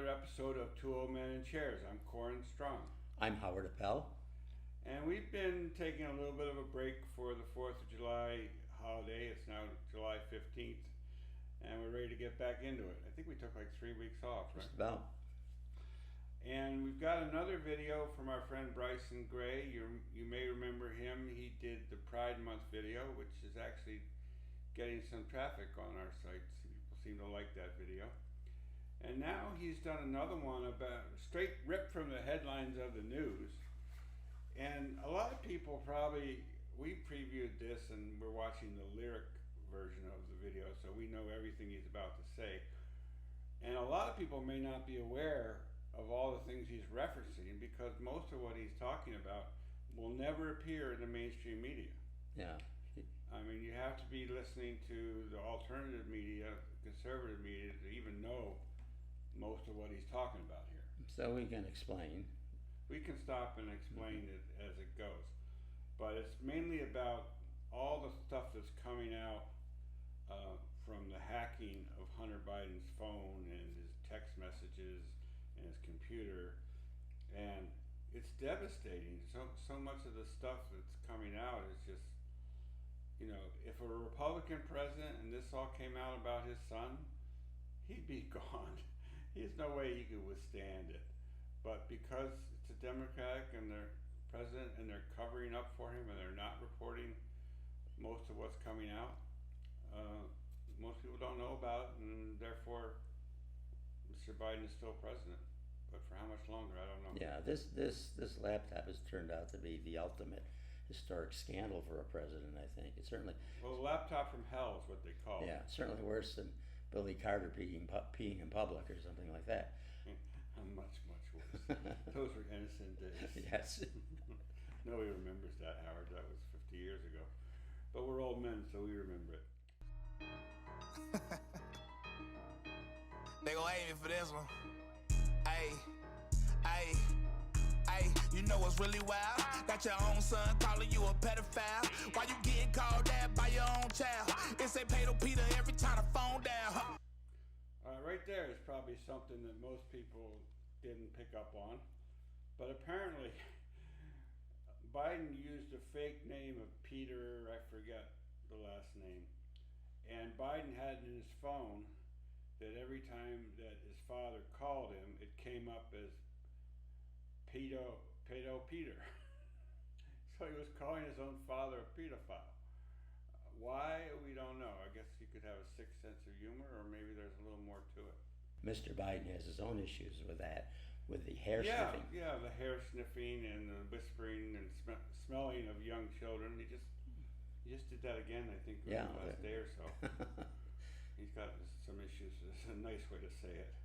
episode of Two Old Men in Chairs. I'm Corrin Strong. I'm Howard Appel. And we've been taking a little bit of a break for the 4th of July holiday. It's now July 15th, and we're ready to get back into it. I think we took like 3 weeks off, right? Just about. And we've got another video from our friend Bryson Gray. You may remember him. He did the Pride Month video, which is actually getting some traffic on our sites. People seem to like that video. And now he's done another one about straight ripped from the headlines of the news. And a lot of people probably, we previewed this and we're watching the lyric version of the video, so we know everything he's about to say. And a lot of people may not be aware of all the things he's referencing, because most of what he's talking about will never appear in the mainstream media. Yeah. I mean, you have to be listening to the alternative media, conservative media, to even know most of what he's talking about here. So we can explain. We can stop and explain it as it goes. But it's mainly about all the stuff that's coming out from the hacking of Hunter Biden's phone and his text messages and his computer. And it's devastating. So much of the stuff that's coming out is just, you know, if a Republican president and this all came out about his son, he'd be gone. There's no way he could withstand it. But because it's a Democratic and their president and they're covering up for him and they're not reporting most of what's coming out, most people don't know about it, and therefore Mr. Biden is still president. But for how much longer, I don't know. Yeah, this laptop has turned out to be the ultimate historic scandal for a president, I think. It's certainly... Well, the laptop from hell is what they call it. Yeah, certainly worse than Billy Carter peeing in public or something like that. Much worse. Those were innocent days. Yes. Nobody remembers that, Howard. That was 50 years ago. But we're old men, so we remember it. They gon' hate me for this one. Hey, you know what's really wild? Got your own son calling you a pedophile. Why you getting called that by your own child? It's a pedo Peter every time the phone down. Right there is probably something that most people didn't pick up on. But apparently, Biden used a fake name of Peter, I forget the last name. And Biden had in his phone that every time that his father called him, it came up as pedo Peter. So he was calling his own father a pedophile. Why? We don't know. I guess he could have a sixth sense of humor, or maybe there's a little more to it. Mr. Biden has his own issues with that, with the hair sniffing. Yeah, the hair sniffing and the whispering and smelling of young children. He just did that again, I think, the last day or so. He's got some issues. It's a nice way to say it.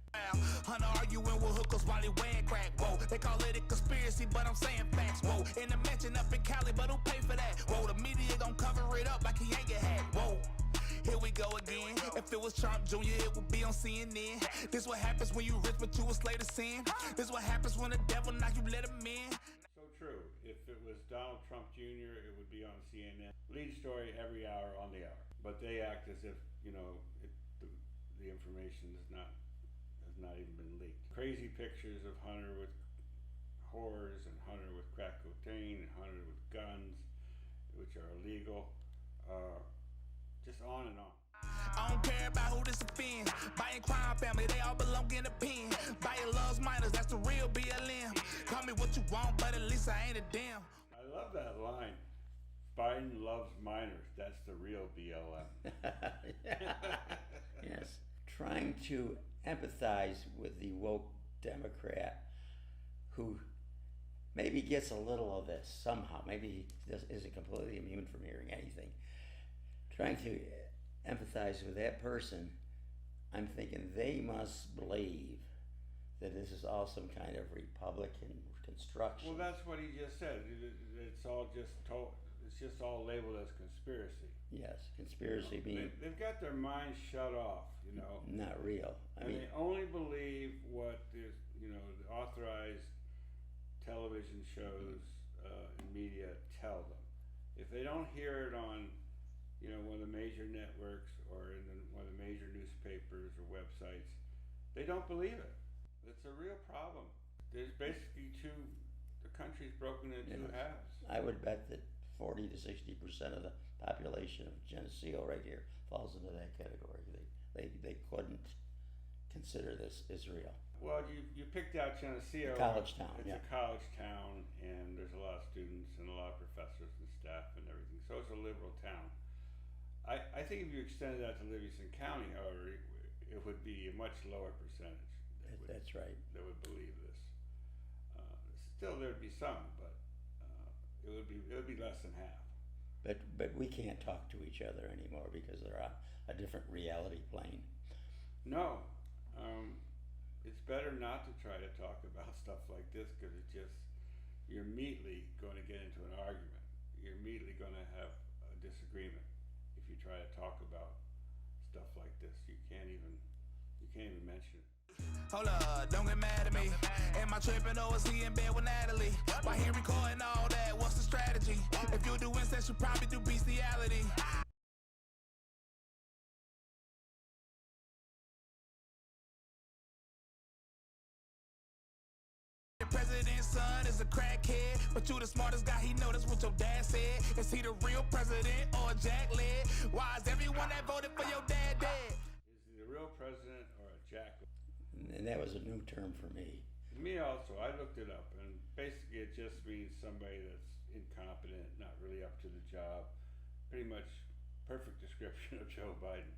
Hunter arguing with hookers while he wearing crack. Whoa, they call it a conspiracy, but I'm saying facts. Whoa, in the mansion up in Cali, but who pay for that? Whoa, the media gon' cover it up like he ain't get hacked. Whoa, here we go again. If it was Trump Jr., it would be on CNN. This what happens when you rich, but you a slave to sin. This what happens when the devil knock you let him in. So true. If it was Donald Trump Jr., it would be on CNN. Lead story every hour on the hour. But they act as if, you know, the information has not even been leaked. Crazy pictures of Hunter with whores and Hunter with crack cocaine and Hunter with guns, which are illegal. Just on and on. I don't care about who this offends. Biden crime family, they all belong in a pen. Biden loves minors, that's the real BLM. Call me what you want, but at least I ain't a damn. I love that line. Biden loves minors, that's the real BLM. Yes. Trying to empathize with the woke Democrat who maybe gets a little of this somehow. Maybe he isn't completely immune from hearing anything. Trying to empathize with that person, I'm thinking they must believe that this is all some kind of Republican construction. Well, that's what he just said. It's all it's just all labeled as conspiracy. Yes, conspiracy being... They've got their minds shut off, you know. Not real. I mean, they only believe what is, you know, the authorized television shows and media tell them. If they don't hear it on, you know, one of the major networks or in one of the major newspapers or websites, they don't believe it. It's a real problem. There's basically the country's broken into two halves. I would bet that 40 to 60% of the population of Geneseo right here falls into that category. They couldn't consider this Israel. Well, you picked out Geneseo. A college town, It's a college town, and there's a lot of students and a lot of professors and staff and everything. So it's a liberal town. I think if you extended that to Livingston County, however, it would be a much lower percentage. That's right. That would believe this. Still, there'd be some, but it would be less than half. But we can't talk to each other anymore because they're on a different reality plane. No, it's better not to try to talk about stuff like this because you're immediately going to get into an argument. You're immediately going to have a disagreement if you try to talk about stuff like this. You can't even mention it. Hold up, don't get mad at me. Am I tripping or is he in bed with Natalie? Why he recording all that? What's the strategy? If you do incest, you probably do bestiality. The president's son is a crackhead, but you the smartest guy, he know that's what your dad said. Is he the real president or a jack-led? Why is everyone that voted for your dad dead? Is he the real president or a jack? And that was a new term for me. Me also. I looked it up, and basically it just means somebody that's incompetent, not really up to the job. Pretty much perfect description of Joe Biden.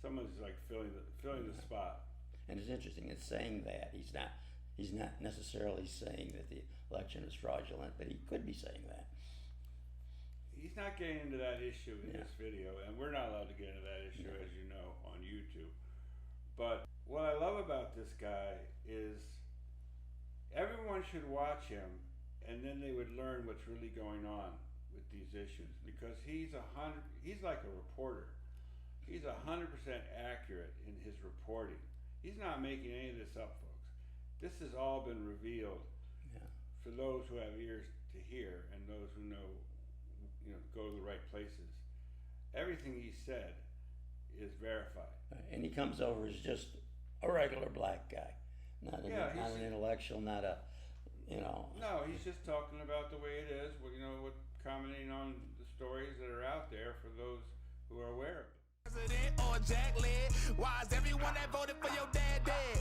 Someone's like filling the spot. And it's interesting. It's saying that he's not necessarily saying that the election is fraudulent, but he could be saying that. He's not getting into that issue in this video, and we're not allowed to get into that issue, as you know, on YouTube. But what I love about this guy is everyone should watch him, and then they would learn what's really going on with these issues, because he's like a reporter. He's 100% accurate in his reporting. He's not making any of this up, folks. This has all been revealed for those who have ears to hear and those who know, go to the right places. Everything he said is verified. And he comes over as just a regular black guy, not an intellectual, not a, No, he's just talking about the way it is. Commenting on the stories that are out there for those who are aware of it. President or jack-led? Why is everyone that voted for your dad dead?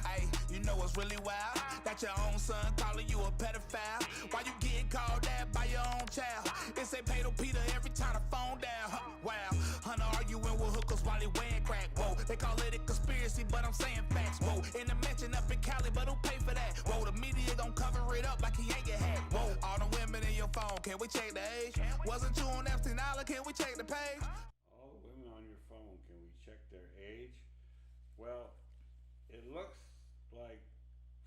Hey, you know what's really wild? Got your own son calling you a pedophile. Why you getting called that by your own child? It's a pedo Peter every time the phone down. Wow, Hunter arguing with hookers while he wearing crack. Whoa, they call it a conspiracy, but I'm saying facts. Whoa, in the mansion up in Cali, but who pay for that? Whoa, the media gon' cover it up like he ain't get hacked. Whoa, all the women in your phone, can we check the age? Wasn't you on Epstein Island? Can we check the page? Can we check their age? Well, it looks like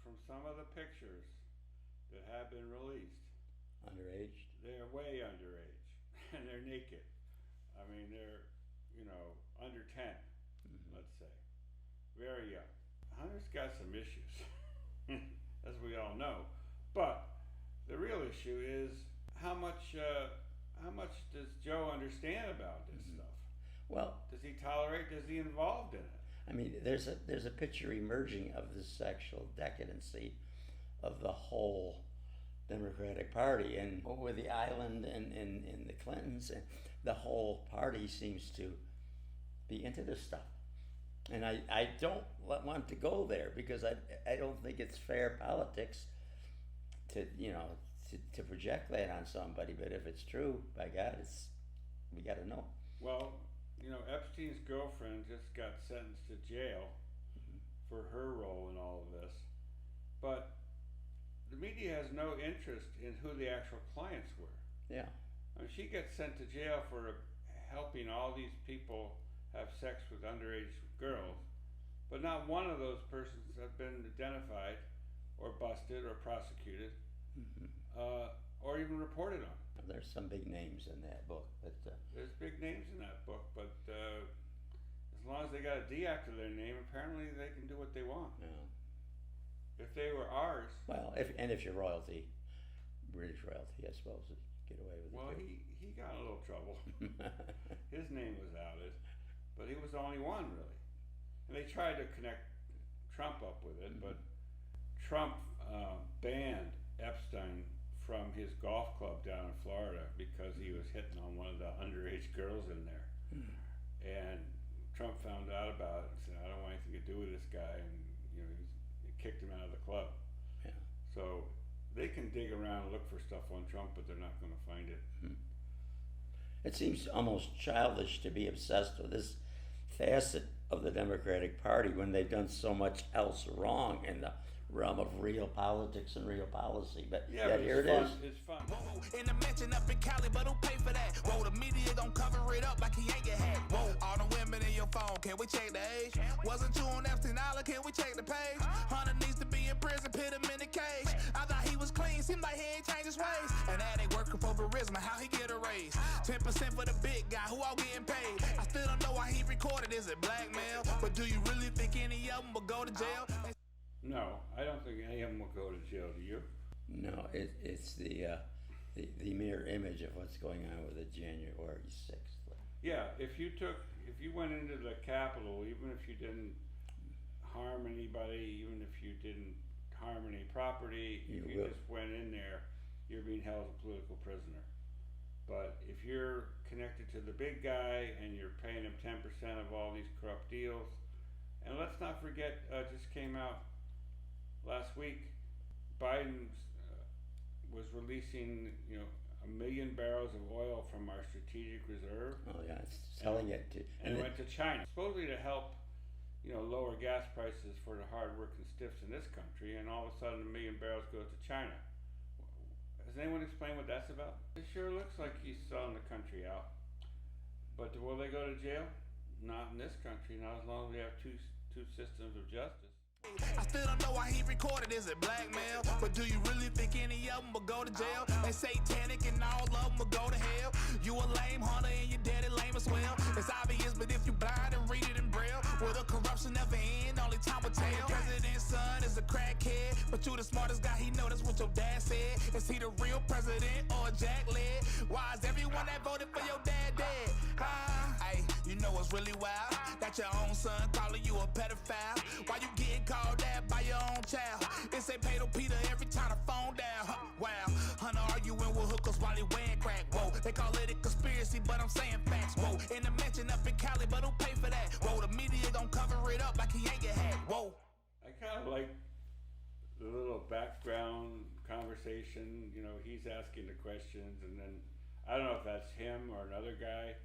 from some of the pictures that have been released, underage. They're way underage, and they're naked. I mean, they're under 10, let's say, very young. Hunter's got some issues, as we all know. But the real issue is how much does Joe understand about this stuff? Well, does he tolerate? Is he involved in it? I mean, there's a picture emerging of the sexual decadency of the whole Democratic Party, and with the island and the Clintons, and the whole party seems to be into this stuff. And I don't want to go there because I don't think it's fair politics to project that on somebody. But if it's true, by God, we got to know. Well, Epstein's girlfriend just got sentenced to jail for her role in all of this, but the media has no interest in who the actual clients were. Yeah. I mean, she gets sent to jail for helping all these people have sex with underage girls, but not one of those persons have been identified or busted or prosecuted or even reported on. There's some big names in that book, but there's big names in that book, but as long as they got a D after their name, apparently they can do what they want. Yeah. If they were ours. Well, if you're royalty, British royalty, I suppose, get away with it. Well, he got in a little trouble. His name was outed, but he was the only one really. And they tried to Trump up with it, but Trump banned Epstein from his golf club down in Florida because he was hitting on one of the underage girls in there. And Trump found out about it and said, I don't want anything to do with this guy, and he kicked him out of the club. Yeah. So they can dig around and look for stuff on Trump, but they're not going to find it. It seems almost childish to be obsessed with this facet of the Democratic Party when they've done so much else wrong in the realm of real politics and real policy. But Yeah, but here it's it fun. is. It's fun. Whoa, in the mansion up in Cali, but who pay for that? Whoa, the media gon' cover it up like he ain't get hacked. Whoa, all the women in your phone, can we check the age? Wasn't you on Epstein Island, can we check the page? Hunter needs to be in prison, put him in the cage. I thought he was clean, seemed like he ain't changed his ways. And that ain't working for Burisma, how he get a raise? 10% for the big guy, who all getting paid? I still don't know why he recorded, is it blackmail? But do you really think any of them will go to jail? No, I don't think any of them will go to jail. Do you? No, it's the mirror image of what's going on with the January 6th. Yeah, if you went into the Capitol, even if you didn't harm anybody, even if you didn't harm any property, if you just went in there, you're being held as a political prisoner. But if you're connected to the big guy and you're paying him 10% of all these corrupt deals, and let's not forget, just came out last week, Biden was releasing, 1 million barrels of oil from our strategic reserve. Oh yeah, it's selling it to, and it went to China, supposedly to help, lower gas prices for the hard-working stiffs in this country. And all of a sudden, 1 million barrels goes to China. Has anyone explained what that's about? It sure looks like he's selling the country out. But will they go to jail? Not in this country. Not as long as we have two systems of justice. I still don't know why he recorded, is it blackmail? But do you really think any of them will go to jail? They satanic and all of them will go to hell. You a lame hunter and your daddy lame as well. It's obvious, but if you blind and read it in braille, will the corruption never end? Only time will tell. President's son is a crackhead, but you the smartest guy, he know that's what your dad said. Is he the real president or a jack-led? Why is everyone that voted for your dad dead? Hey, you know what's really wild? That your own son calling you a pedophile. Why you getting called that by your own child? It's a pedo Peter every time the phone down. Wow, Hunter arguing with hookers while he wearing crack. Whoa, they call it a conspiracy, but I'm saying facts. Whoa, in the mansion up in Cali, but who pay for that? Whoa, the media gon' cover it up like he ain't get hacked. Whoa. I kind of like the little background conversation. He's asking the questions, and then I don't know if that's him or another guy,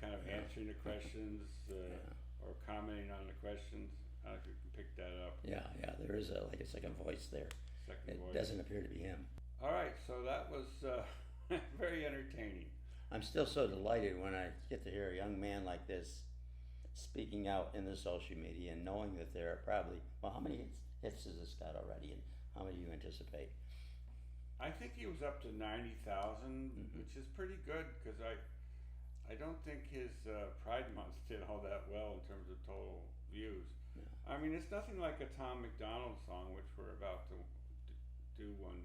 kind of answering the questions or commenting on the questions. I don't know if you can pick that up. Yeah, there is a second voice there. It doesn't appear to be him. All right, so that was very entertaining. I'm still so delighted when I get to hear a young man like this speaking out in the social media and knowing that there are probably, how many hits has this got already, and how many do you anticipate? I think he was up to 90,000, which is pretty good, because I don't think his Pride Month did all that well in terms of total views. Yeah. I mean, it's nothing like a Tom McDonald song, which we're about to do one.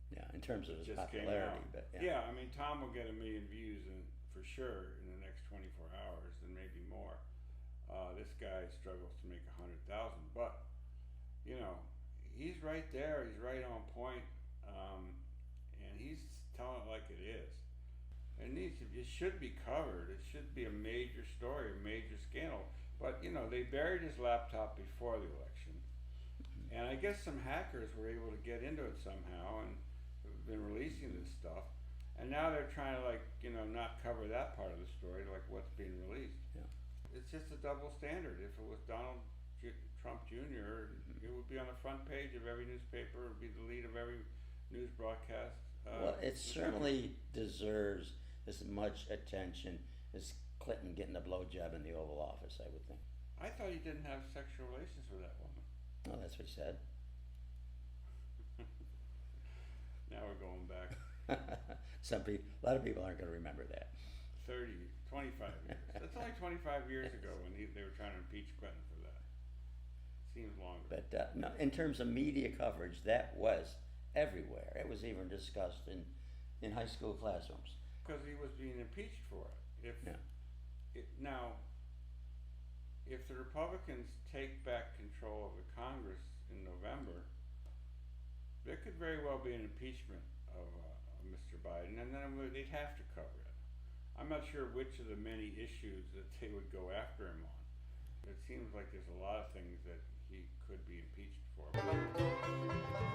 Yeah, in terms of his just popularity, but yeah, I mean, Tom will get 1 million views for sure in the next 24 hours, and maybe more. This guy struggles to make 100,000, but he's right there. He's right on point, and he's telling it like it is. It should be covered. It should be a major story, a major scandal. But they buried his laptop before the election, and I guess some hackers were able to get into it somehow and have been releasing this stuff. And now they're trying to not cover that part of the story, like what's being released. Yeah. It's just a double standard. If it was Donald Trump Jr., it would be on the front page of every newspaper. It would be the lead of every news broadcast. Well, it certainly deserves as much attention as Clinton getting a blowjob in the Oval Office, I would think. I thought he didn't have sexual relations with that woman. Oh, that's what he said. Now we're going back A lot of people aren't going to remember that. 25 years. That's only 25 years ago when they were trying to impeach Clinton for that. Seems longer. But no, in terms of media coverage, that was everywhere. It was even discussed in high school classrooms. Because he was being impeached for it. Now, if the Republicans take back control of the Congress in November, there could very well be an impeachment of Mr. Biden, and then they'd have to cover it. I'm not sure which of the many issues that they would go after him on. It seems like there's a lot of things that he could be impeached for.